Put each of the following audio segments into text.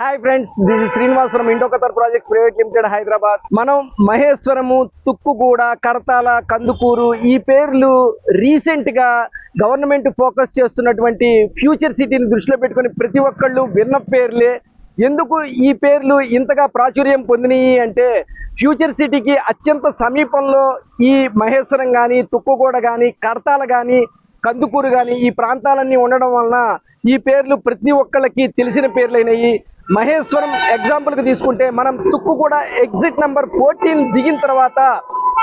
Hi friends, this is Srinivas from Indo Qatar projects private limited Hyderabad. మనం మహేశ్వరము, తుక్కుగూడ, కడతాల, కందుకూరు ఈ పేర్లు రీసెంట్ గా గవర్నమెంట్ ఫోకస్ చేస్తున్నటువంటి ఫ్యూచర్ సిటీని దృష్టిలో పెట్టుకొని ప్రతి ఒక్కళ్ళు విన్న పేర్లే. ఎందుకు ఈ పేర్లు ఇంతగా ప్రాచుర్యం పొందినాయి అంటే ఫ్యూచర్ సిటీకి అత్యంత సమీపంలో ఈ మహేశ్వరం కానీ, తుక్కుగూడ కానీ, కడతాల కానీ, కందుకూరు కానీ ఈ ప్రాంతాలన్నీ ఉండడం వలన ఈ పేర్లు ప్రతి ఒక్కళ్ళకి తెలిసిన పేర్లైనవి. మహేశ్వరం ఎగ్జాంపుల్ కి తీసుకుంటే మనం తుక్కుగూడ ఎగ్జిట్ నెంబర్ 14 దిగిన తర్వాత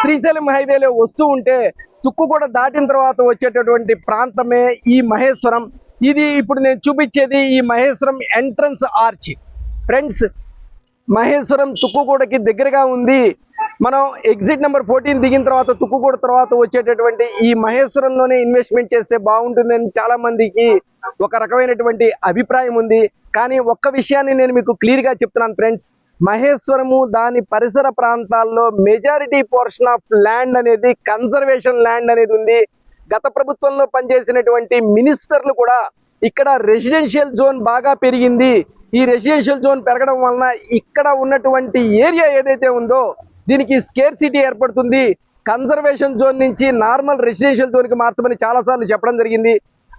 శ్రీశైలం హైవేలో వస్తూ ఉంటే తుక్కుగూడ దాటిన తర్వాత వచ్చేటటువంటి ప్రాంతమే ఈ మహేశ్వరం. ఇది ఇప్పుడు నేను చూపించేది ఈ Maheshwaram entrance arch. Friends, Maheshwaram తుక్కుగూడకి దగ్గరగా ఉంది. మనం ఎగ్జిట్ నెంబర్ 14 దిగిన తర్వాత తుక్కుగూడ తర్వాత వచ్చేటటువంటి ఈ మహేశ్వరంలోనే ఇన్వెస్ట్మెంట్ చేస్తే బాగుంటుందని చాలా మందికి ఒక రకమైనటువంటి అభిప్రాయం ఉంది. కానీ ఒక్క విషయాన్ని నేను మీకు క్లియర్ గా చెప్తున్నాను ఫ్రెండ్స్, మహేశ్వరము దాని పరిసర ప్రాంతాల్లో మెజారిటీ పోర్షన్ ఆఫ్ ల్యాండ్ అనేది కన్జర్వేషన్ ల్యాండ్ అనేది ఉంది. గత ప్రభుత్వంలో పనిచేసినటువంటి మినిస్టర్లు కూడా ఇక్కడ రెసిడెన్షియల్ జోన్ బాగా పెరిగింది, ఈ రెసిడెన్షియల్ జోన్ పెరగడం వలన ఇక్కడ ఉన్నటువంటి ఏరియా ఏదైతే ఉందో దీనికి స్కేర్ సిటీ ఏర్పడుతుంది, కన్జర్వేషన్ జోన్ నుంచి నార్మల్ రెసిడెన్షియల్ జోన్ కి మార్చమని చాలా సార్లు చెప్పడం జరిగింది.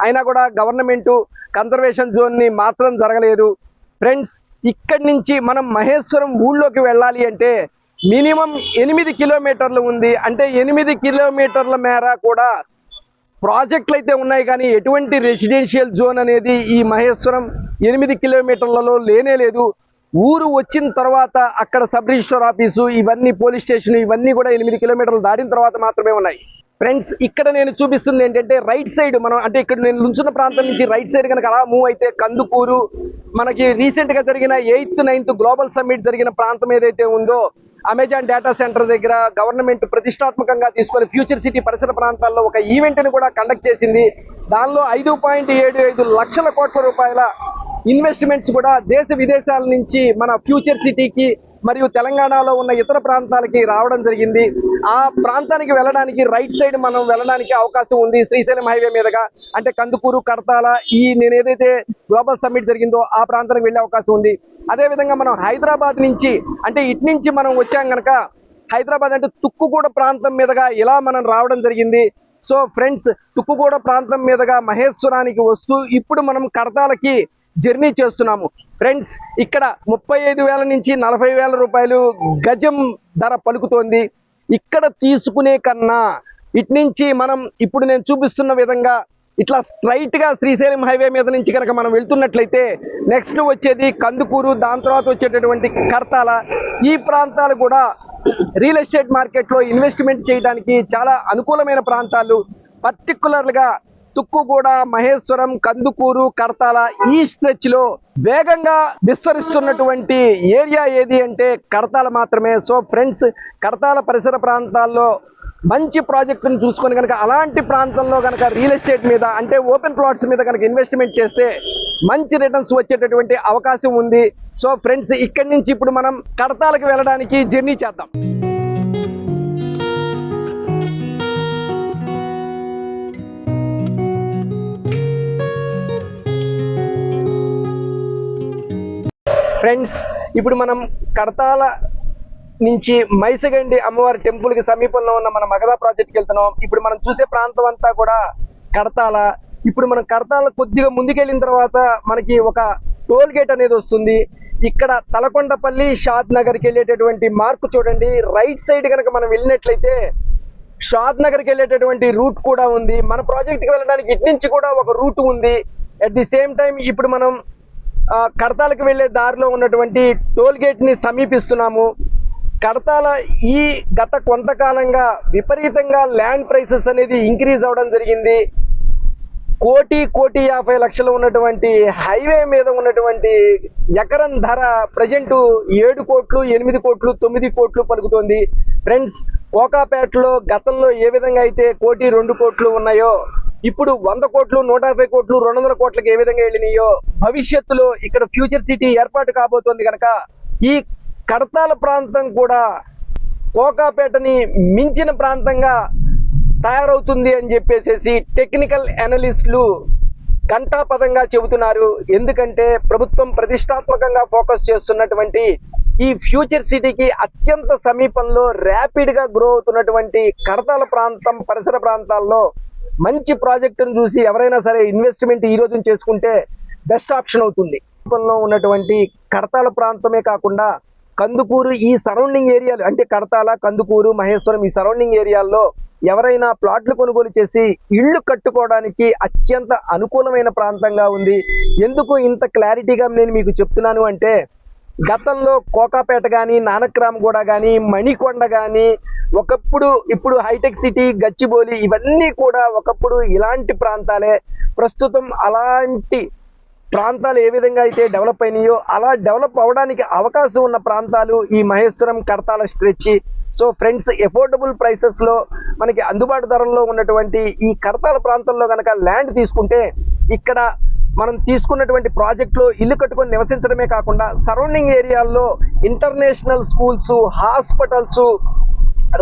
అయినా కూడా గవర్నమెంట్ కన్జర్వేషన్ జోన్ ని మార్చడం జరగలేదు. ఫ్రెండ్స్, ఇక్కడి నుంచి మనం మహేశ్వరం ఊళ్ళోకి వెళ్ళాలి అంటే మినిమం 8 కిలోమీటర్లు ఉంది. అంటే 8 కిలోమీటర్ల మేర కూడా ప్రాజెక్టులు అయితే ఉన్నాయి, కానీ ఎటువంటి రెసిడెన్షియల్ జోన్ అనేది ఈ మహేశ్వరం 8 కిలోమీటర్లలో లేనే లేదు. ఊరు వచ్చిన తర్వాత అక్కడ సబ్ రిజిస్టర్ ఆఫీసు, ఇవన్నీ పోలీస్ స్టేషన్, ఇవన్నీ కూడా 8 కిలోమీటర్లు దాటిన తర్వాత మాత్రమే ఉన్నాయి. ఫ్రెండ్స్, ఇక్కడ నేను చూపిస్తుంది ఏంటంటే రైట్ సైడ్ మనం అంటే ఇక్కడ నేను నుంచున్న ప్రాంతం నుంచి రైట్ సైడ్ కనుక అలా మూవ్ అయితే కందుకూరు, మనకి రీసెంట్ గా జరిగిన 8th 9th గ్లోబల్ సమ్మిట్ జరిగిన ప్రాంతం ఏదైతే ఉందో అమెజాన్ డేటా సెంటర్ దగ్గర గవర్నమెంట్ ప్రతిష్టాత్మకంగా తీసుకొని ఫ్యూచర్ సిటీ పరిసర ప్రాంతాల్లో ఒక ఈవెంట్ ని కూడా కండక్ట్ చేసింది. దానిలో 5.75 లక్షల కోట్ల రూపాయల ఇన్వెస్ట్మెంట్స్ కూడా దేశ విదేశాల నుంచి మన ఫ్యూచర్ సిటీకి మరియు తెలంగాణలో ఉన్న ఇతర ప్రాంతాలకి రావడం జరిగింది. ఆ ప్రాంతానికి వెళ్ళడానికి రైట్ సైడ్ మనం వెళ్ళడానికి అవకాశం ఉంది శ్రీశైలం హైవే మీదుగా. అంటే కందుకూరు, కడతాల ఈ నేను ఏదైతే గ్లోబల్ సమ్మిట్ జరిగిందో ఆ ప్రాంతానికి వెళ్ళే అవకాశం ఉంది. అదే విధంగా మనం హైదరాబాద్ నుంచి అంటే ఇటు నుంచి మనం వచ్చాం కనుక హైదరాబాద్ అంటే తుక్కుగూడ ప్రాంతం మీదుగా ఇలా మనం రావడం జరిగింది. సో ఫ్రెండ్స్, తుక్కుగూడ ప్రాంతం మీదుగా మహేశ్వరానికి వస్తూ ఇప్పుడు మనం కడతాలకి జర్నీ చేస్తున్నాము. ఫ్రెండ్స్, ఇక్కడ 35,000 నుంచి 40,000 రూపాయలు గజం ధర పలుకుతోంది. ఇక్కడ తీసుకునే కన్నా ఇటు నుంచి మనం ఇప్పుడు నేను చూపిస్తున్న విధంగా ఇట్లా స్ట్రైట్ గా శ్రీశైలం హైవే మీద నుంచి కనుక మనం వెళ్తున్నట్లయితే నెక్స్ట్ వచ్చేది కందుకూరు, దాని తర్వాత వచ్చేటటువంటి కడతాల. ఈ ప్రాంతాలు కూడా రియల్ ఎస్టేట్ మార్కెట్ లో ఇన్వెస్ట్మెంట్ చేయడానికి చాలా అనుకూలమైన ప్రాంతాలు. పర్టికులర్ గా తుక్కుగూడ, మహేశ్వరం, కందుకూరు, కడతాల ఈ స్ట్రెచ్ లో వేగంగా విస్తరిస్తున్నటువంటి ఏరియా ఏది అంటే కడతాల మాత్రమే. సో ఫ్రెండ్స్, కడతాల పరిసర ప్రాంతాల్లో మంచి ప్రాజెక్టును చూసుకొని కనుక అలాంటి ప్రాంతంలో కనుక రియల్ ఎస్టేట్ మీద అంటే ఓపెన్ ప్లాట్స్ మీద కనుక ఇన్వెస్ట్మెంట్ చేస్తే మంచి రిటర్న్స్ వచ్చేటటువంటి అవకాశం ఉంది. సో ఫ్రెండ్స్, ఇక్కడి నుంచి ఇప్పుడు మనం కడతాలకు వెళ్ళడానికి జర్నీ చేద్దాం. ఫ్రెండ్స్, ఇప్పుడు మనం కడతాల నుంచి మైసగండి అమ్మవారి టెంపుల్ కి సమీపంలో ఉన్న మన మగధ ప్రాజెక్ట్కి వెళ్తున్నాం. ఇప్పుడు మనం చూసే ప్రాంతం అంతా కూడా కడతాల. ఇప్పుడు మనం కడతాల కొద్దిగా ముందుకెళ్ళిన తర్వాత మనకి ఒక టోల్ గేట్ అనేది వస్తుంది. ఇక్కడ తలకొండపల్లి, షాద్ నగర్కి వెళ్ళేటటువంటి మార్క్ చూడండి. రైట్ సైడ్ కనుక మనం వెళ్ళినట్లయితే షాద్ నగర్కి వెళ్ళేటటువంటి రూట్ కూడా ఉంది. మన ప్రాజెక్ట్కి వెళ్ళడానికి ఇటు నుంచి కూడా ఒక రూట్ ఉంది. అట్ ది సేమ్ టైం ఇప్పుడు మనం కడతాలకు వెళ్లే దారిలో ఉన్నటువంటి టోల్ గేట్ ని సమీపిస్తున్నాము. కడతాల ఈ గత కొంతకాలంగా విపరీతంగా ల్యాండ్ ప్రైసెస్ అనేది ఇంక్రీజ్ అవడం జరిగింది. 1,50,00,000 ఉన్నటువంటి హైవే మీద ఉన్నటువంటి ఎకరం ధర ప్రజెంట్ 7 కోట్లు, 8 కోట్లు, 9 కోట్లు పలుకుతోంది. ఫ్రెండ్స్, కోకాపేటలో గతంలో ఏ విధంగా అయితే 1 కోటి 2 కోట్లు ఉన్నాయో ఇప్పుడు 100 కోట్లు, 150 కోట్లు, 200 కోట్లకి ఏ విధంగా వెళ్ళినాయో భవిష్యత్తులో ఇక్కడ ఫ్యూచర్ సిటీ ఏర్పాటు కాబోతోంది కనుక ఈ కడతాల ప్రాంతం కూడా కోకాపేటని మించిన ప్రాంతంగా తయారవుతుంది అని చెప్పేసి టెక్నికల్ అనలిస్టులు ఘంటాపదంగా చెబుతున్నారు. ఎందుకంటే ప్రభుత్వం ప్రతిష్టాత్మకంగా ఫోకస్ చేస్తున్నటువంటి ఈ ఫ్యూచర్ సిటీకి అత్యంత సమీపంలో ర్యాపిడ్ గా గ్రో అవుతున్నటువంటి కడతాల ప్రాంతం పరిసర ప్రాంతాల్లో మంచి ప్రాజెక్టును చూసి ఎవరైనా సరే ఇన్వెస్ట్మెంట్ ఈ రోజు చేసుకుంటే బెస్ట్ ఆప్షన్ అవుతుంది. సమీపంలో ఉన్నటువంటి కడతాల ప్రాంతమే కాకుండా కందుకూరు ఈ సరౌండింగ్ ఏరియాలు అంటే కడతాల, కందుకూరు, మహేశ్వరం ఈ సరౌండింగ్ ఏరియాల్లో ఎవరైనా ప్లాట్లు కొనుగోలు చేసి ఇళ్లు కట్టుకోవడానికి అత్యంత అనుకూలమైన ప్రాంతంగా ఉంది. ఎందుకు ఇంత క్లారిటీగా నేను మీకు చెప్తున్నాను అంటే గతంలో కోకాపేట కానీ, నానక్రామ్గూడ కానీ, మణికొండ కానీ ఇప్పుడు హైటెక్ సిటీ, గచ్చిబౌలి ఇవన్నీ కూడా ఒకప్పుడు ఇలాంటి ప్రాంతాలే. ప్రస్తుతం అలాంటి ప్రాంతాలు ఏ విధంగా అయితే డెవలప్ అయినాయో అలా డెవలప్ అవడానికి అవకాశం ఉన్న ప్రాంతాలు ఈ Maheshwaram, Kadthal stretch. So friends, affordable prices లో మనకి అందుబాటు ధరల్లో ఉన్నటువంటి ఈ కడతాల ప్రాంతంలో కనుక ల్యాండ్ తీసుకుంటే ఇక్కడ మనం తీసుకున్నటువంటి ప్రాజెక్టులో ఇల్లు కట్టుకొని నివసించడమే కాకుండా సరౌండింగ్ ఏరియాల్లో ఇంటర్నేషనల్ స్కూల్స్, హాస్పిటల్స్,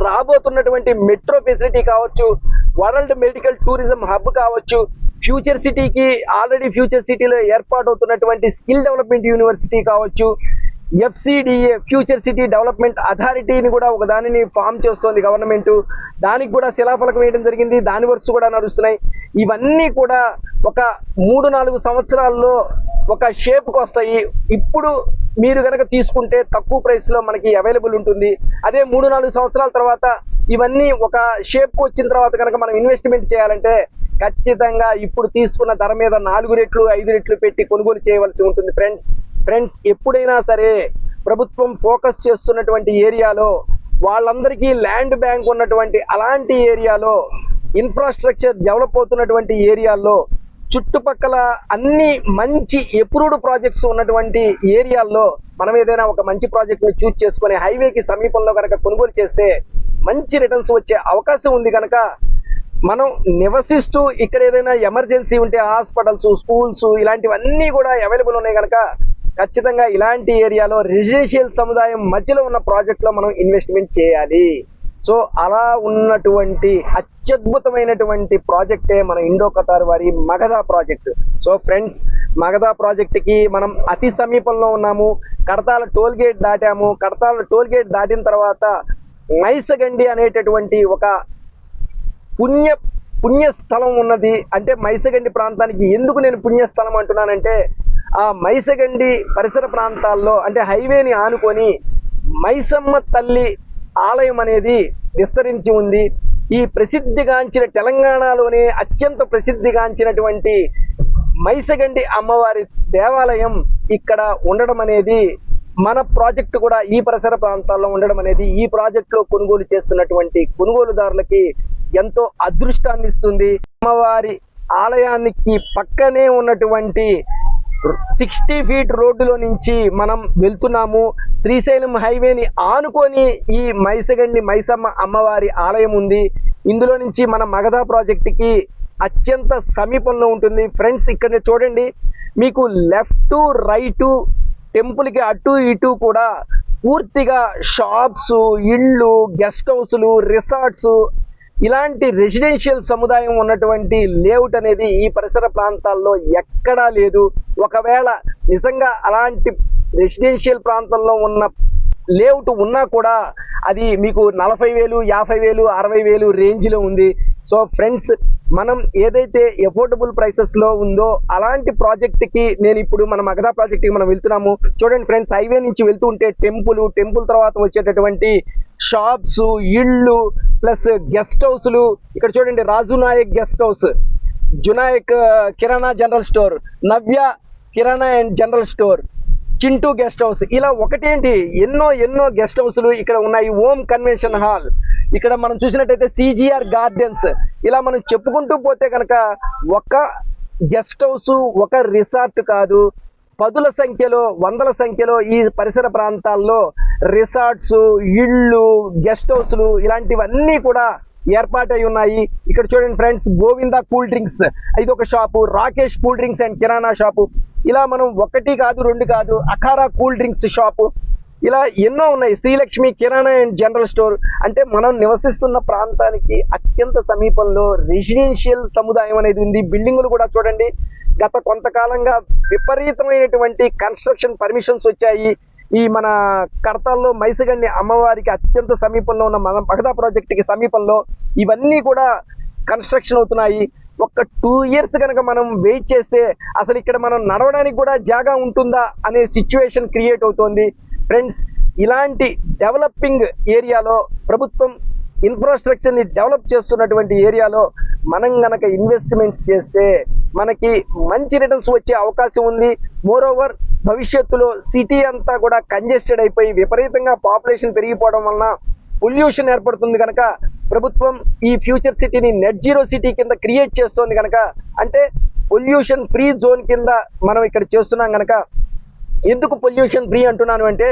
రాబోతున్నటువంటి మెట్రో ఫెసిలిటీ కావచ్చు, వరల్డ్ మెడికల్ టూరిజం హబ్ కావచ్చు, ఫ్యూచర్ సిటీకి ఆల్రెడీ ఫ్యూచర్ సిటీలో ఏర్పాటు అవుతున్నటువంటి స్కిల్ డెవలప్మెంట్ యూనివర్సిటీ కావచ్చు, FCDA ఫ్యూచర్ సిటీ డెవలప్మెంట్ అథారిటీని కూడా ఒక దానిని ఫామ్ చేస్తోంది గవర్నమెంట్. దానికి కూడా శిలాఫలకం వేయడం జరిగింది. దాని వర్క్స్ కూడా నడుస్తున్నాయి. ఇవన్నీ కూడా ఒక 3-4 సంవత్సరాల్లో ఒక షేప్కి వస్తాయి. ఇప్పుడు మీరు కనుక తీసుకుంటే తక్కువ ప్రైస్ లో మనకి అవైలబుల్ ఉంటుంది. అదే 3-4 సంవత్సరాల తర్వాత ఇవన్నీ ఒక షేప్కి వచ్చిన తర్వాత కనుక మనం ఇన్వెస్ట్మెంట్ చేయాలంటే ఖచ్చితంగా ఇప్పుడు తీసుకున్న ధర మీద 4 రెట్లు 5 రెట్లు పెట్టి కొనుగోలు చేయవలసి ఉంటుంది. ఫ్రెండ్స్ ఎప్పుడైనా సరే ప్రభుత్వం ఫోకస్ చేస్తున్నటువంటి ఏరియాలో వాళ్ళందరికీ ల్యాండ్ బ్యాంక్ ఉన్నటువంటి అలాంటి ఏరియాలో ఇన్ఫ్రాస్ట్రక్చర్ డెవలప్ అవుతున్నటువంటి ఏరియాల్లో చుట్టుపక్కల అన్ని మంచి అప్రూవ్డ్ ప్రాజెక్ట్స్ ఉన్నటువంటి ఏరియాల్లో మనం ఏదైనా ఒక మంచి ప్రాజెక్ట్ ని చూస్ చేసుకుని హైవేకి సమీపంలో కనుక కొనుగోలు చేస్తే మంచి రిటర్న్స్ వచ్చే అవకాశం ఉంది. కనుక మనం నివసిస్తూ ఇక్కడ ఏదైనా ఎమర్జెన్సీ ఉంటే హాస్పిటల్స్, స్కూల్స్ ఇలాంటివన్నీ కూడా అవైలబుల్ ఉన్నాయి. కనుక ఖచ్చితంగా ఇలాంటి ఏరియాలో రెసిడెన్షియల్ సముదాయం మధ్యలో ఉన్న ప్రాజెక్ట్ లో మనం ఇన్వెస్ట్మెంట్ చేయాలి. సో అలా ఉన్నటువంటి అత్యద్భుతమైనటువంటి ప్రాజెక్టే మన ఇండో ఖతార్ వారి Magadha project. So friends, Magadha project కి మనం అతి సమీపంలో ఉన్నాము. కడతాల టోల్ గేట్ దాటాము. కడతాల టోల్ గేట్ దాటిన తర్వాత మైసగండి అనేటటువంటి ఒక పుణ్యస్థలం ఉన్నది. అంటే మైసగండి ప్రాంతానికి ఎందుకు నేను పుణ్యస్థలం అంటున్నానంటే ఆ మైసగండి పరిసర ప్రాంతాల్లో అంటే హైవేని ఆనుకొని మైసమ్మ తల్లి ఆలయం అనేది విస్తరించి ఉంది. ఈ ప్రసిద్ధిగాంచిన తెలంగాణలోనే అత్యంత ప్రసిద్ధిగాంచినటువంటి మైసగండి అమ్మవారి దేవాలయం ఇక్కడ ఉండడం అనేది, మన ప్రాజెక్టు కూడా ఈ పరిసర ప్రాంతాల్లో ఉండడం అనేది ఈ ప్రాజెక్ట్ లో కొనుగోలు చేస్తున్నటువంటి కొనుగోలుదారులకి ఎంతో అదృష్టాన్ని ఇస్తుంది. అమ్మవారి ఆలయానికి పక్కనే ఉన్నటువంటి 60 ఫీట్ రోడ్డులో నుంచి మనం వెళ్తున్నాము. శ్రీశైలం హైవేని ఆనుకొని ఈ మైసగండి మైసమ్మ అమ్మవారి ఆలయం ఉంది. ఇందులో నుంచి మన మగధా ప్రాజెక్టుకి అత్యంత సమీపంలో ఉంటుంది. ఫ్రెండ్స్, ఇక్కడ చూడండి, మీకు లెఫ్ట్ రైట్ టెంపుల్ కి అటు ఇటు కూడా పూర్తిగా షాప్స్, ఇళ్ళు, గెస్ట్ హౌస్లు, రిసార్ట్స్ ఇలాంటి రెసిడెన్షియల్ సముదాయం ఉన్నటువంటి లేఅవుట్ అనేది ఈ పరిసర ప్రాంతాల్లో ఎక్కడా లేదు. ఒకవేళ నిజంగా అలాంటి రెసిడెన్షియల్ ప్రాంతంలో ఉన్న లేఅవుట్ ఉన్నా కూడా అది మీకు 40,000, 50,000, 60,000 రేంజ్ లో ఉంది. సో ఫ్రెండ్స్, మనం ఏదైతే ఎఫోర్డబుల్ ప్రైసెస్ లో ఉందో అలాంటి ప్రాజెక్ట్ కి నేను ఇప్పుడు మన మగధా ప్రాజెక్ట్ కి మనం వెళ్తున్నాము. చూడండి ఫ్రెండ్స్, హైవే నుంచి వెళ్తూ ఉంటే టెంపుల్ తర్వాత వచ్చేటటువంటి షాప్స్, ఇళ్ళు ప్లస్ గెస్ట్ హౌస్లు. ఇక్కడ చూడండి, రాజు నాయక్ గెస్ట్ హౌస్, జునాయక్ kirana general store, Navya kirana and general store, Chintu guest house, ఇలా ఒకటేంటి ఎన్నో గెస్ట్ హౌస్లు ఇక్కడ ఉన్నాయి. ఓం కన్వెన్షన్ హాల్, ఇక్కడ మనం చూసినట్టయితే CGR గార్డెన్స్, ఇలా మనం చెప్పుకుంటూ పోతే కనుక ఒక గెస్ట్ హౌస్, ఒక రిసార్ట్ కాదు, 10ల సంఖ్యలో 100ల సంఖ్యలో ఈ పరిసర ప్రాంతాల్లో రిసార్ట్స్, ఇళ్ళు, గెస్ట్ హౌస్లు ఇలాంటివన్నీ కూడా ఏర్పాటై ఉన్నాయి. ఇక్కడ చూడండి ఫ్రెండ్స్, గోవిందా కూల్ డ్రింక్స్ ఇది ఒక shop, Rakesh cool drinks and kirana shop, ఇలా మనం 1 కాదు 2 కాదు అఖారా కూల్ డ్రింక్స్ షాపు, ఇలా ఎన్నో ఉన్నాయి. శ్రీలక్ష్మి కిరాణా అండ్ జనరల్ స్టోర్. అంటే మనం నివసిస్తున్న ప్రాంతానికి అత్యంత సమీపంలో రెసిడెన్షియల్ సముదాయం అనేది ఉంది. బిల్డింగులు కూడా చూడండి, గత కొంతకాలంగా విపరీతమైనటువంటి కన్స్ట్రక్షన్ పర్మిషన్స్ వచ్చాయి. ఈ మన కడతాల్లో మైసగండి అమ్మవారికి అత్యంత సమీపంలో ఉన్న మగధ ప్రాజెక్టుకి సమీపంలో ఇవన్నీ కూడా కన్స్ట్రక్షన్ అవుతున్నాయి. ఒక్క 2 years కనుక మనం వెయిట్ చేస్తే అసలు ఇక్కడ మనం నడవడానికి కూడా జాగా ఉంటుందా అనే సిచ్యువేషన్ క్రియేట్ అవుతోంది. ఫ్రెండ్స్, ఇలాంటి డెవలపింగ్ ఏరియాలో ప్రభుత్వం ఇన్ఫ్రాస్ట్రక్చర్ని డెవలప్ చేస్తున్నటువంటి ఏరియాలో మనం గనక ఇన్వెస్ట్మెంట్స్ చేస్తే మనకి మంచి రిటర్న్స్ వచ్చే అవకాశం ఉంది. మోరోవర్ భవిష్యత్తులో సిటీ అంతా కూడా కంజెస్టెడ్ అయిపోయి విపరీతంగా పాపులేషన్ పెరిగిపోవడం వలన పొల్యూషన్ ఏర్పడుతుంది కనుక ప్రభుత్వం ఈ ఫ్యూచర్ సిటీని నెట్ జీరో సిటీ కింద క్రియేట్ చేస్తోంది కనుక, అంటే పొల్యూషన్ ఫ్రీ జోన్ కింద మనం ఇక్కడ చేస్తున్నాం కనుక. ఎందుకు పొల్యూషన్ ఫ్రీ అంటున్నాను అంటే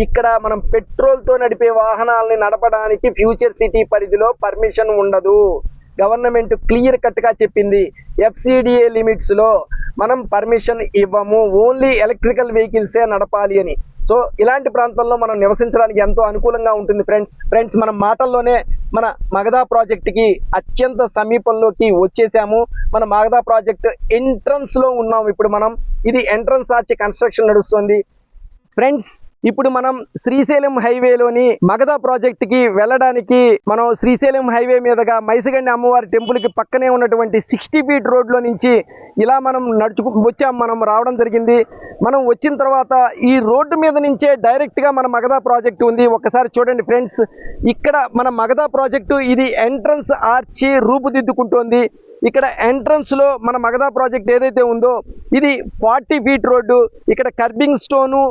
ఇక్కడ మనం పెట్రోల్తో నడిపే వాహనాలని నడపడానికి ఫ్యూచర్ సిటీ పరిధిలో పర్మిషన్ ఉండదు. గవర్నమెంట్ క్లియర్ కట్గా చెప్పింది, FCDA లిమిట్స్ లో మనం పర్మిషన్ ఇవ్వము, ఓన్లీ ఎలక్ట్రికల్ వెహికల్సే నడపాలి అని. సో ఇలాంటి ప్రాంతాల్లో మనం నివసించడానికి ఎంతో అనుకూలంగా ఉంటుంది. ఫ్రెండ్స్ మన మాటల్లోనే మన మగధ ప్రాజెక్టుకి అత్యంత సమీపంలోకి వచ్చేసాము. మన మగధ ప్రాజెక్ట్ ఎంట్రన్స్ లో ఉన్నాం ఇప్పుడు మనం. ఇది ఎంట్రన్స్ ఆర్చ్ కన్స్ట్రక్షన్ నడుస్తుంది. ఫ్రెండ్స్, ఇప్పుడు మనం శ్రీశైలం హైవేలోని మగధ ప్రాజెక్ట్ కి వెళ్ళడానికి మనం శ్రీశైలం హైవే మీదుగా మైసగండి అమ్మవారి టెంపుల్ కి పక్కనే ఉన్నటువంటి 60 feet రోడ్ లో నుంచి ఇలా మనం వచ్చాం. మనం రావడం జరిగింది. మనం వచ్చిన తర్వాత ఈ రోడ్డు మీద నుంచే డైరెక్ట్ గా మన మగధ ప్రాజెక్ట్ ఉంది. ఒక్కసారి చూడండి ఫ్రెండ్స్, ఇక్కడ మన మగధ ప్రాజెక్టు ఇది ఎంట్రన్స్ ఆర్చి రూపుదిద్దుకుంటోంది. ఇక్కడ ఎంట్రన్స్ లో మన మగధ ప్రాజెక్ట్ ఏదైతే ఉందో ఇది 40 feet రోడ్డు. ఇక్కడ కర్బింగ్ స్టోను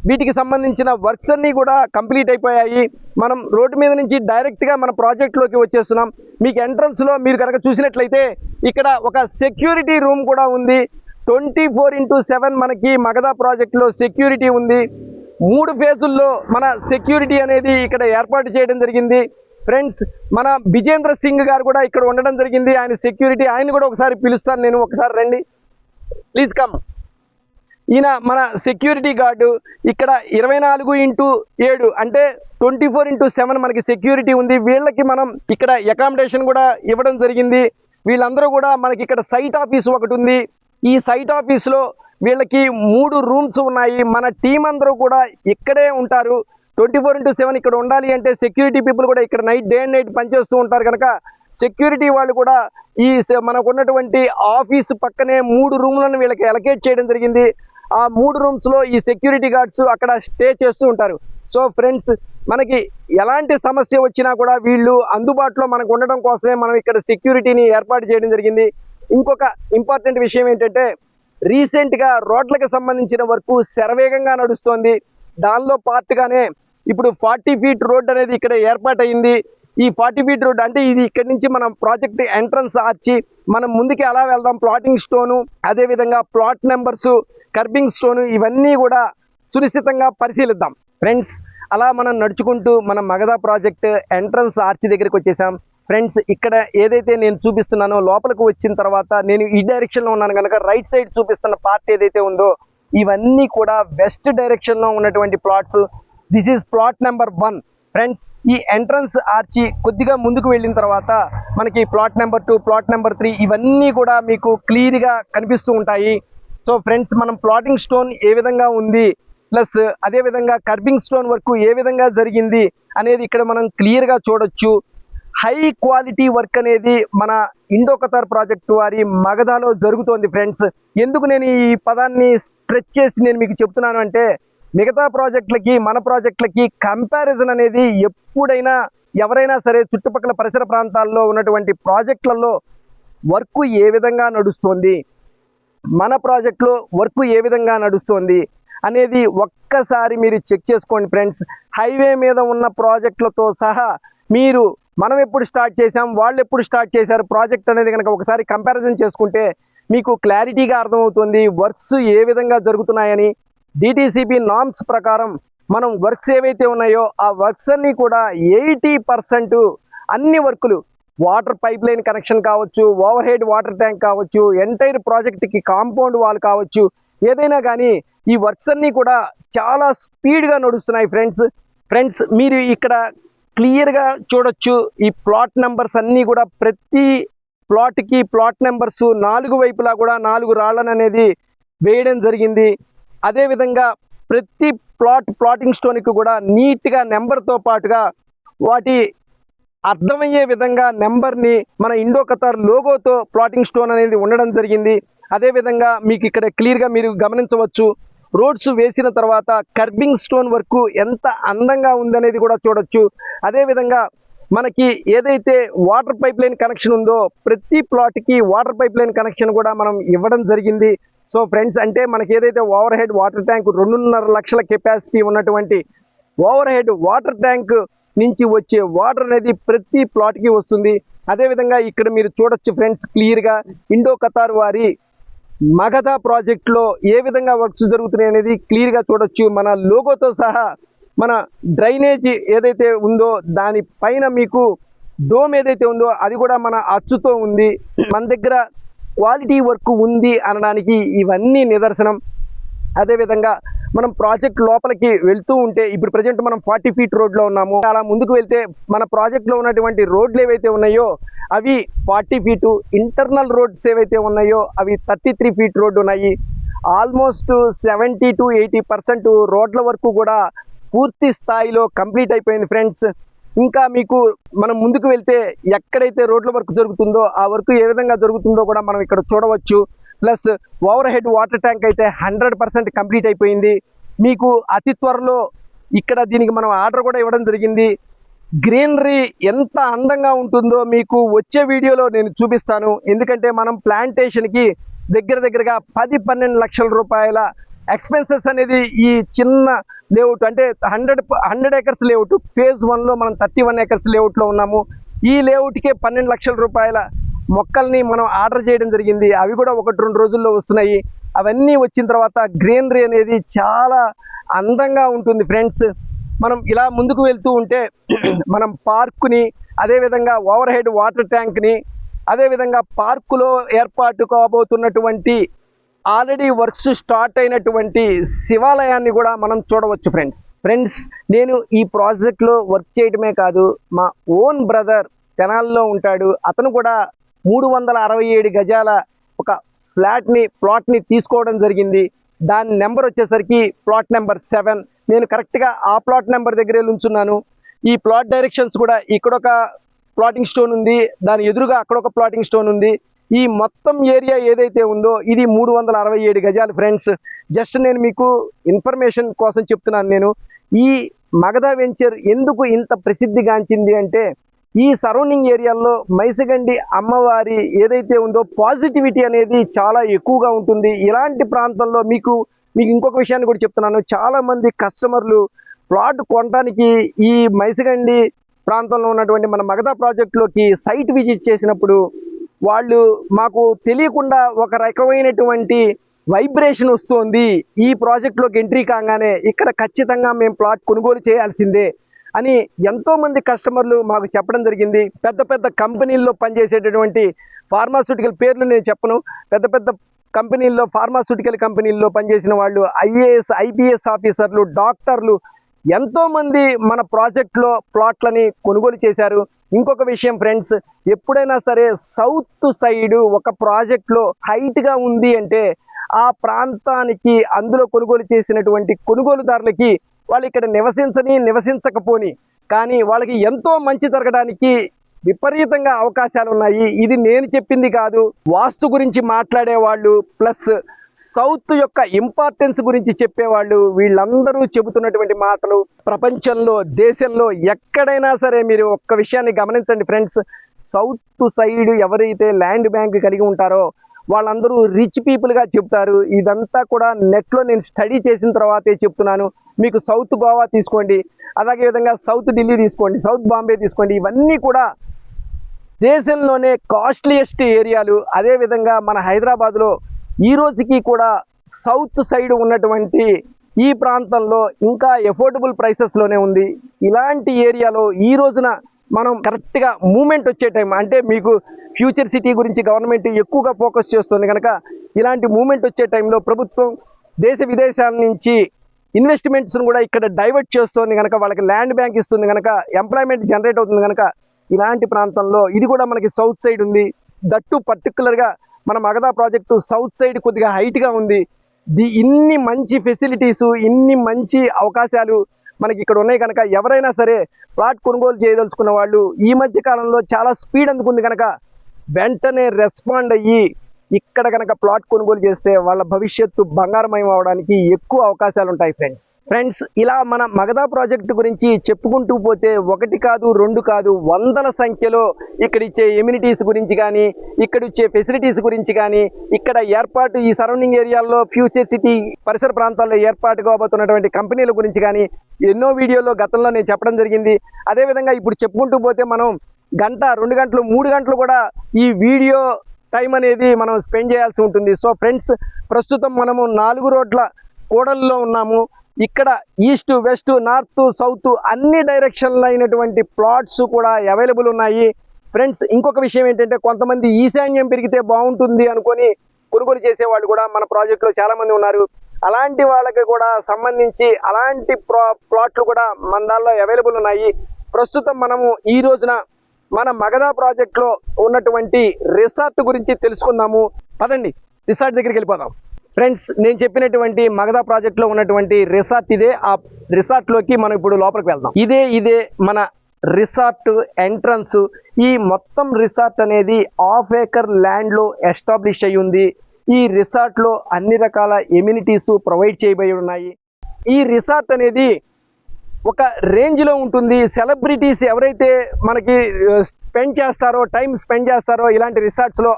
వీటికి సంబంధించిన వర్క్స్ అన్ని కూడా కంప్లీట్ అయిపోయాయి. మనం రోడ్డు మీద నుంచి డైరెక్ట్ గా మన ప్రాజెక్ట్ లోకి వచ్చేస్తున్నాం. మీకు ఎంట్రన్స్ లో మీరు కనుక చూసినట్లయితే ఇక్కడ ఒక సెక్యూరిటీ రూమ్ కూడా ఉంది. 24/7 మనకి మగధ ప్రాజెక్ట్ లో సెక్యూరిటీ ఉంది. 3 ఫేజుల్లో మన సెక్యూరిటీ అనేది ఇక్కడ ఏర్పాటు చేయడం జరిగింది. ఫ్రెండ్స్, మన విజేంద్ర సింగ్ గారు కూడా ఇక్కడ ఉండడం జరిగింది. ఆయన సెక్యూరిటీ, ఆయన కూడా ఒకసారి పిలుస్తాను నేను. ఒకసారి రండి, ప్లీజ్ కమ్. ఈయన మన సెక్యూరిటీ గార్డు. ఇక్కడ 24/7 అంటే 24/7 మనకి సెక్యూరిటీ ఉంది. వీళ్ళకి మనం ఇక్కడ అకామిడేషన్ కూడా ఇవ్వడం జరిగింది. వీళ్ళందరూ కూడా మనకి ఇక్కడ సైట్ ఆఫీస్ ఒకటి ఉంది. ఈ సైట్ ఆఫీస్లో వీళ్ళకి 3 రూమ్స్ ఉన్నాయి. మన టీం అందరూ కూడా ఇక్కడే ఉంటారు. 24/7 ఇక్కడ ఉండాలి అంటే సెక్యూరిటీ పీపుల్ కూడా ఇక్కడ డే అండ్ నైట్ పనిచేస్తూ ఉంటారు కనుక సెక్యూరిటీ వాళ్ళు కూడా ఈ మనకు ఉన్నటువంటి ఆఫీస్ పక్కనే 3 రూమ్లను వీళ్ళకి అలకేట్ చేయడం జరిగింది. ఆ 3 రూమ్స్ లో ఈ సెక్యూరిటీ గార్డ్స్ అక్కడ స్టే చేస్తూ ఉంటారు. సో ఫ్రెండ్స్, మనకి ఎలాంటి సమస్య వచ్చినా కూడా వీళ్ళు అందుబాటులో మనకు ఉండడం కోసమే మనం ఇక్కడ సెక్యూరిటీని ఏర్పాటు చేయడం జరిగింది. ఇంకొక ఇంపార్టెంట్ విషయం ఏంటంటే రీసెంట్ గా రోడ్లకు సంబంధించిన వర్క్ శరవేగంగా నడుస్తోంది. దానిలో పార్ట్గానే ఇప్పుడు 40 feet రోడ్ అనేది ఇక్కడ ఏర్పాటైంది. ఈ 40 feet రోడ్ అంటే ఇది ఇక్కడ నుంచి మనం ప్రాజెక్ట్ ఎంట్రన్స్ ఆర్చి మనం ముందుకి అలా వెళ్దాం. ప్లాటింగ్ స్టోను, అదేవిధంగా ప్లాట్ నెంబర్స్, కర్బింగ్ స్టోను ఇవన్నీ కూడా సునిశ్చితంగా పరిశీలిద్దాం. ఫ్రెండ్స్, అలా మనం నడుచుకుంటూ మన మగధ ప్రాజెక్ట్ ఎంట్రన్స్ ఆర్చి దగ్గరికి వచ్చేసాం. ఫ్రెండ్స్, ఇక్కడ ఏదైతే నేను చూపిస్తున్నానో లోపలికి వచ్చిన తర్వాత నేను ఈ డైరెక్షన్లో ఉన్నాను కనుక రైట్ సైడ్ చూపిస్తున్న పార్ట్ ఏదైతే ఉందో ఇవన్నీ కూడా వెస్ట్ డైరెక్షన్లో ఉన్నటువంటి plots. This is plot number 1. Friends, ఈ ఎంట్రన్స్ ఆర్చి కొద్దిగా ముందుకు వెళ్ళిన తర్వాత మనకి ప్లాట్ నెంబర్ 2, ప్లాట్ నెంబర్ 3 ఇవన్నీ కూడా మీకు క్లియర్గా కనిపిస్తూ ఉంటాయి. సో ఫ్రెండ్స్, మనం ప్లాటింగ్ స్టోన్ ఏ విధంగా ఉంది ప్లస్ అదేవిధంగా కర్బింగ్ స్టోన్ వర్క్ ఏ విధంగా జరిగింది అనేది ఇక్కడ మనం క్లియర్గా చూడొచ్చు. హై క్వాలిటీ వర్క్ అనేది మన ఇండో ఖతార్ ప్రాజెక్టు వారి మగధలో జరుగుతోంది. ఫ్రెండ్స్, ఎందుకు నేను ఈ పదాన్ని స్ట్రెచ్ చేసి నేను మీకు చెప్తున్నాను అంటే మిగతా ప్రాజెక్టులకి మన ప్రాజెక్టులకి కంపారిజన్ అనేది ఎప్పుడైనా ఎవరైనా సరే చుట్టుపక్కల పరిసర ప్రాంతాల్లో ఉన్నటువంటి ప్రాజెక్టులలో వర్క్ ఏ విధంగా నడుస్తుంది, మన ప్రాజెక్టులో వర్క్ ఏ విధంగా నడుస్తుంది అనేది ఒక్కసారి మీరు చెక్ చేసుకోండి. ఫ్రెండ్స్, హైవే మీద ఉన్న ప్రాజెక్టులతో సహా మీరు మనం ఎప్పుడు స్టార్ట్ చేసాం, వాళ్ళు ఎప్పుడు స్టార్ట్ చేశారు ప్రాజెక్ట్ అనేది కనుక ఒకసారి కంపారిజన్ చేసుకుంటే మీకు క్లారిటీగా అర్థమవుతుంది వర్క్స్ ఏ విధంగా జరుగుతున్నాయని. DTCP నార్మ్స్ ప్రకారం మనం వర్క్స్ ఏవైతే ఉన్నాయో ఆ వర్క్స్ అన్నీ కూడా 80% అన్ని వర్కులు, వాటర్ పైప్ లైన్ కనెక్షన్ కావచ్చు, ఓవర్ హెడ్ వాటర్ ట్యాంక్ కావచ్చు, ఎంటైర్ ప్రాజెక్ట్కి కాంపౌండ్ వాల్ కావచ్చు, ఏదైనా కానీ ఈ వర్క్స్ అన్నీ కూడా చాలా స్పీడ్గా నడుస్తున్నాయి ఫ్రెండ్స్ మీరు ఇక్కడ క్లియర్గా చూడొచ్చు. ఈ ప్లాట్ నెంబర్స్ అన్నీ కూడా ప్రతి ప్లాట్కి ప్లాట్ నెంబర్స్ 4 వైపులా కూడా 4 రాళ్ళను అనేది వేయడం జరిగింది. అదేవిధంగా ప్రతి ప్లాటింగ్ స్టోన్కి కూడా నీట్గా నెంబర్తో పాటుగా వాటి అర్థమయ్యే విధంగా నెంబర్ని మన ఇండో ఖతార్ లోగోతో ప్లాటింగ్ స్టోన్ అనేది ఉండడం జరిగింది. అదేవిధంగా మీకు ఇక్కడ క్లియర్గా మీరు గమనించవచ్చు. రోడ్స్ వేసిన తర్వాత కర్బింగ్ స్టోన్ వర్క్ ఎంత అందంగా ఉందనేది కూడా చూడొచ్చు. అదేవిధంగా మనకి ఏదైతే వాటర్ పైప్ లైన్ కనెక్షన్ ఉందో ప్రతి ప్లాట్కి వాటర్ పైప్ లైన్ కనెక్షన్ కూడా మనం ఇవ్వడం జరిగింది. సో ఫ్రెండ్స్, అంటే మనకి ఏదైతే ఓవర్ హెడ్ వాటర్ ట్యాంక్ 2.5 లక్షల కెపాసిటీ ఉన్నటువంటి ఓవర్ హెడ్ వాటర్ ట్యాంక్ నుంచి వచ్చే వాటర్ అనేది ప్రతి ప్లాట్కి వస్తుంది. అదేవిధంగా ఇక్కడ మీరు చూడొచ్చు ఫ్రెండ్స్, క్లియర్గా ఇండో ఖతార్ వారి మగధ ప్రాజెక్ట్లో ఏ విధంగా వర్క్స్ జరుగుతున్నాయి అనేది క్లియర్గా చూడొచ్చు. మన లోగోతో సహా మన డ్రైనేజ్ ఏదైతే ఉందో దానిపైన మీకు డోమ్ ఏదైతే ఉందో అది కూడా మన అచ్చుతో ఉంది. మన దగ్గర క్వాలిటీ వర్క్ ఉంది అనడానికి ఇవన్నీ నిదర్శనం. అదేవిధంగా మనం ప్రాజెక్ట్ లోపలికి వెళ్తూ ఉంటే ఇప్పుడు ప్రజెంట్ మనం 40 ఫీట్ రోడ్లో ఉన్నాము. అలా ముందుకు వెళ్తే మన ప్రాజెక్ట్లో ఉన్నటువంటి రోడ్లు ఏవైతే ఉన్నాయో అవి 40 ఫీటు, ఇంటర్నల్ రోడ్స్ ఏవైతే ఉన్నాయో అవి 33 ఫీట్ రోడ్డు ఉన్నాయి. ఆల్మోస్ట్ 70 to 80% రోడ్ల వరకు కూడా పూర్తి స్థాయిలో కంప్లీట్ అయిపోయింది ఫ్రెండ్స్. ఇంకా మీకు మనం ముందుకు వెళ్తే ఎక్కడైతే రోడ్ల వర్క్ జరుగుతుందో ఆ వర్క్ ఏ విధంగా జరుగుతుందో కూడా మనం ఇక్కడ చూడవచ్చు. Plus over head water tank అయితే 100% కంప్లీట్ అయిపోయింది. మీకు అతి త్వరలో ఇక్కడ దీనికి మనం ఆర్డర్ కూడా ఇవ్వడం జరిగింది. గ్రీనరీ ఎంత అందంగా ఉంటుందో మీకు వచ్చే వీడియోలో నేను చూపిస్తాను. ఎందుకంటే మనం ప్లాంటేషన్కి దగ్గరగా 10-12 లక్షల రూపాయల ఎక్స్పెన్సెస్ అనేది ఈ చిన్న లేఅవుట్ అంటే 100 ఎకర్స్ లేఅవుట్ ఫేజ్ 1లో మనం 31 ఎకర్స్ లేఅవుట్లో ఉన్నాము. ఈ లేఅవుట్కే 12 లక్షల రూపాయల మొక్కల్ని మనం ఆర్డర్ చేయడం జరిగింది. అవి కూడా 1-2 రోజుల్లో వస్తున్నాయి. అవన్నీ వచ్చిన తర్వాత గ్రీనరీ అనేది చాలా అందంగా ఉంటుంది ఫ్రెండ్స్. మనం ఇలా ముందుకు వెళ్తూ ఉంటే మనం పార్కుని, అదేవిధంగా ఓవర్ హెడ్ వాటర్ ట్యాంక్ని, అదేవిధంగా పార్కులో ఏర్పాటు కాబోతున్నటువంటి ఆల్రెడీ వర్క్స్ స్టార్ట్ అయినటువంటి శివాలయాన్ని కూడా మనం చూడవచ్చు ఫ్రెండ్స్. నేను ఈ ప్రాజెక్ట్లో వర్క్ చేయడమే కాదు, మా ఓన్ బ్రదర్ తెనాల్లో ఉంటాడు. అతను కూడా 367 గజాల ఒక ప్లాట్ని తీసుకోవడం జరిగింది. దాని నెంబర్ వచ్చేసరికి ప్లాట్ నెంబర్ 7. నేను కరెక్ట్గా ఆ ప్లాట్ నెంబర్ దగ్గరే ఉంచున్నాను. ఈ ప్లాట్ డైరెక్షన్స్ కూడా ఇక్కడొక ప్లాటింగ్ స్టోన్ ఉంది, దాని ఎదురుగా అక్కడొక ప్లాటింగ్ స్టోన్ ఉంది. ఈ మొత్తం ఏరియా ఏదైతే ఉందో ఇది 367 గజాలు ఫ్రెండ్స్. జస్ట్ నేను మీకు ఇన్ఫర్మేషన్ కోసం చెప్తున్నాను. నేను ఈ మగధ వెంచర్ ఎందుకు ఇంత ప్రసిద్ధిగాంచింది అంటే ఈ సరౌండింగ్ ఏరియాల్లో మైసిగండి అమ్మవారి ఏదైతే ఉందో పాజిటివిటీ అనేది చాలా ఎక్కువగా ఉంటుంది. ఇలాంటి ప్రాంతంలో మీకు ఇంకొక విషయాన్ని కూడా చెప్తున్నాను. చాలామంది కస్టమర్లు ప్లాట్ కొనడానికి ఈ మైసిగండి ప్రాంతంలో ఉన్నటువంటి మన మగధ ప్రాజెక్టులోకి సైట్ విజిట్ చేసినప్పుడు వాళ్ళు మాకు తెలియకుండా ఒక రకమైనటువంటి వైబ్రేషన్ వస్తుంది, ఈ ప్రాజెక్టులోకి ఎంట్రీ కాగానే ఇక్కడ ఖచ్చితంగా మేము ప్లాట్ కొనుగోలు చేయాల్సిందే అని ఎంతోమంది కస్టమర్లు మాకు చెప్పడం జరిగింది. పెద్ద కంపెనీల్లో పనిచేసేటటువంటి ఫార్మాస్యూటికల్ పేర్లు నేను చెప్పను. పెద్ద కంపెనీల్లో ఫార్మాస్యూటికల్ కంపెనీల్లో పనిచేసిన వాళ్ళు, IAS IPS ఆఫీసర్లు, డాక్టర్లు ఎంతోమంది మన ప్రాజెక్ట్లో ప్లాట్లని కొనుగోలు చేశారు. ఇంకొక విషయం ఫ్రెండ్స్, ఎప్పుడైనా సరే సౌత్ సైడ్ ఒక ప్రాజెక్ట్లో హైట్గా ఉంది అంటే ఆ ప్రాంతానికి అందులో కొనుగోలు చేసినటువంటి కొనుగోలుదారులకి వాళ్ళు ఇక్కడ నివసించకపోని కానీ వాళ్ళకి ఎంతో మంచి జరగడానికి విపరీతంగా అవకాశాలు ఉన్నాయి. ఇది నేను చెప్పింది కాదు, వాస్తు గురించి మాట్లాడేవాళ్ళు ప్లస్ సౌత్ యొక్క ఇంపార్టెన్స్ గురించి చెప్పేవాళ్ళు వీళ్ళందరూ చెబుతున్నటువంటి మాటలు. ప్రపంచంలో దేశంలో ఎక్కడైనా సరే మీరు ఒక్క విషయాన్ని గమనించండి ఫ్రెండ్స్, సౌత్ సైడ్ ఎవరైతే ల్యాండ్ బ్యాంక్ కలిగి ఉంటారో వాళ్ళందరూ రిచ్ పీపుల్గా చెప్తారు. ఇదంతా కూడా నెట్లో నేను స్టడీ చేసిన తర్వాతే చెప్తున్నాను. మీకు సౌత్ గోవా తీసుకోండి, అలాగే విధంగా సౌత్ ఢిల్లీ తీసుకోండి, సౌత్ బాంబే తీసుకోండి, ఇవన్నీ కూడా దేశంలోనే కాస్ట్లీయెస్ట్ ఏరియాలు. అదేవిధంగా మన హైదరాబాద్లో ఈ రోజుకి కూడా సౌత్ సైడ్ ఉన్నటువంటి ఈ ప్రాంతంలో ఇంకా ఎఫోర్డబుల్ ప్రైసెస్లోనే ఉంది. ఇలాంటి ఏరియాలో ఈ రోజున మనం కరెక్ట్గా మూమెంట్ వచ్చే టైం అంటే మీకు ఫ్యూచర్ సిటీ గురించి గవర్నమెంట్ ఎక్కువగా ఫోకస్ చేస్తుంది కనుక ఇలాంటి మూమెంట్ వచ్చే టైంలో ప్రభుత్వం దేశ విదేశాల నుంచి ఇన్వెస్ట్మెంట్స్ను కూడా ఇక్కడ డైవర్ట్ చేస్తుంది కనుక, వాళ్ళకి ల్యాండ్ బ్యాంక్ ఇస్తుంది కనుక, ఎంప్లాయ్మెంట్ జనరేట్ అవుతుంది కనుక, ఇలాంటి ప్రాంతంలో ఇది కూడా మనకి సౌత్ సైడ్ ఉంది. దట్టు పర్టికులర్గా మన మగధ ప్రాజెక్టు సౌత్ సైడ్ కొద్దిగా హైట్గా ఉంది. ఇన్ని మంచి ఫెసిలిటీసు, ఇన్ని మంచి అవకాశాలు మనకి ఇక్కడ ఉన్నాయి కనుక, ఎవరైనా సరే ప్లాట్ కొనుగోలు చేయదలుచుకున్న వాళ్ళు ఈ మధ్య కాలంలో చాలా స్పీడ్ అందుకుంది కనుక వెంటనే రెస్పాండ్ అయ్యి ఇక్కడ కనుక ప్లాట్ కొనుగోలు చేస్తే వాళ్ళ భవిష్యత్తు బంగారమయం అవడానికి ఎక్కువ అవకాశాలు ఉంటాయి ఫ్రెండ్స్. ఇలా మన మగధ ప్రాజెక్టు గురించి చెప్పుకుంటూ పోతే ఒకటి కాదు, రెండు కాదు, వందల సంఖ్యలో ఇక్కడ ఇచ్చే ఎమ్యూనిటీస్ గురించి కానీ, ఇక్కడ ఇచ్చే ఫెసిలిటీస్ గురించి కానీ, ఇక్కడ ఏర్పాటు ఈ సరౌండింగ్ ఏరియాల్లో ఫ్యూచర్ సిటీ పరిసర ప్రాంతాల్లో ఏర్పాటు కాబోతున్నటువంటి కంపెనీల గురించి కానీ ఎన్నో వీడియోలో గతంలో నేను చెప్పడం జరిగింది. అదేవిధంగా ఇప్పుడు చెప్పుకుంటూ పోతే మనం గంట, 2 గంటలు, 3 గంటలు కూడా ఈ వీడియో టైం అనేది మనం స్పెండ్ చేయాల్సి ఉంటుంది. సో ఫ్రెండ్స్, ప్రస్తుతం మనము 4 రోడ్ల కూడలిలో ఉన్నాము. ఇక్కడ ఈస్ట్, వెస్ట్, నార్త్, సౌత్ అన్ని డైరెక్షన్లో అయినటువంటి ప్లాట్స్ కూడా అవైలబుల్ ఉన్నాయి ఫ్రెండ్స్. ఇంకొక విషయం ఏంటంటే, కొంతమంది ఈశాన్యం పెరిగితే బాగుంటుంది అనుకొని కొనుగోలు చేసేవాళ్ళు కూడా మన ప్రాజెక్టులో చాలామంది ఉన్నారు. అలాంటి వాళ్ళకి కూడా సంబంధించి అలాంటి ప్లాట్లు కూడా మన దానిలో అవైలబుల్ ఉన్నాయి. ప్రస్తుతం మనము ఈ రోజున మన మగధ ప్రాజెక్ట్లో ఉన్నటువంటి రిసార్ట్ గురించి తెలుసుకుందాము. పదండి రిసార్ట్ దగ్గరికి వెళ్ళిపోదాం ఫ్రెండ్స్. నేను చెప్పినటువంటి మగధ ప్రాజెక్ట్లో ఉన్నటువంటి రిసార్ట్ ఇదే. ఆ రిసార్ట్లోకి మనం ఇప్పుడు లోపలికి వెళ్దాం. ఇదే మన రిసార్ట్ ఎంట్రన్స్. ఈ మొత్తం రిసార్ట్ అనేది 1/2 acre ల్యాండ్లో ఎస్టాబ్లిష్ అయ్యి ఉంది. ఈ రిసార్ట్లో అన్ని రకాల ఎమ్యూనిటీస్ ప్రొవైడ్ చేయబడి ఉన్నాయి. ఈ రిసార్ట్ అనేది ఒక రేంజ్లో ఉంటుంది. సెలబ్రిటీస్ ఎవరైతే మనకి టైం స్పెండ్ చేస్తారో ఇలాంటి రిసార్ట్స్లో,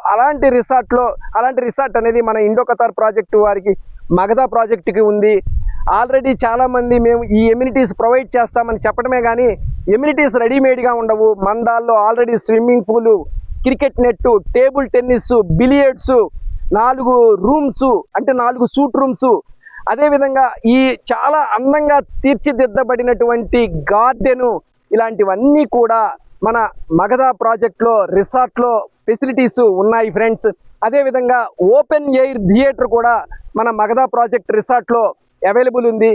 అలాంటి రిసార్ట్ అనేది మన ఇండో ఖతార్ ప్రాజెక్టు వారికి మగధ ప్రాజెక్టుకి ఉంది. ఆల్రెడీ చాలామంది మేము ఈ ఎమ్యూనిటీస్ ప్రొవైడ్ చేస్తామని చెప్పడమే కానీ ఎమ్యూనిటీస్ రెడీమేడ్గా ఉండవు. మందాల్లో ఆల్రెడీ స్విమ్మింగ్ పూలు, cricket net, table tennis, billiards, 4 rooms అంటే 4 సూట్ రూమ్స్, అదేవిధంగా ఈ చాలా అందంగా తీర్చిదిద్దబడినటువంటి గార్డెను, ఇలాంటివన్నీ కూడా మన మగధ ప్రాజెక్ట్లో రిసార్ట్లో ఫెసిలిటీస్ ఉన్నాయి ఫ్రెండ్స్. అదేవిధంగా ఓపెన్ ఎయిర్ థియేటర్ కూడా మన మగధ ప్రాజెక్ట్ రిసార్ట్లో అవైలబుల్ ఉంది.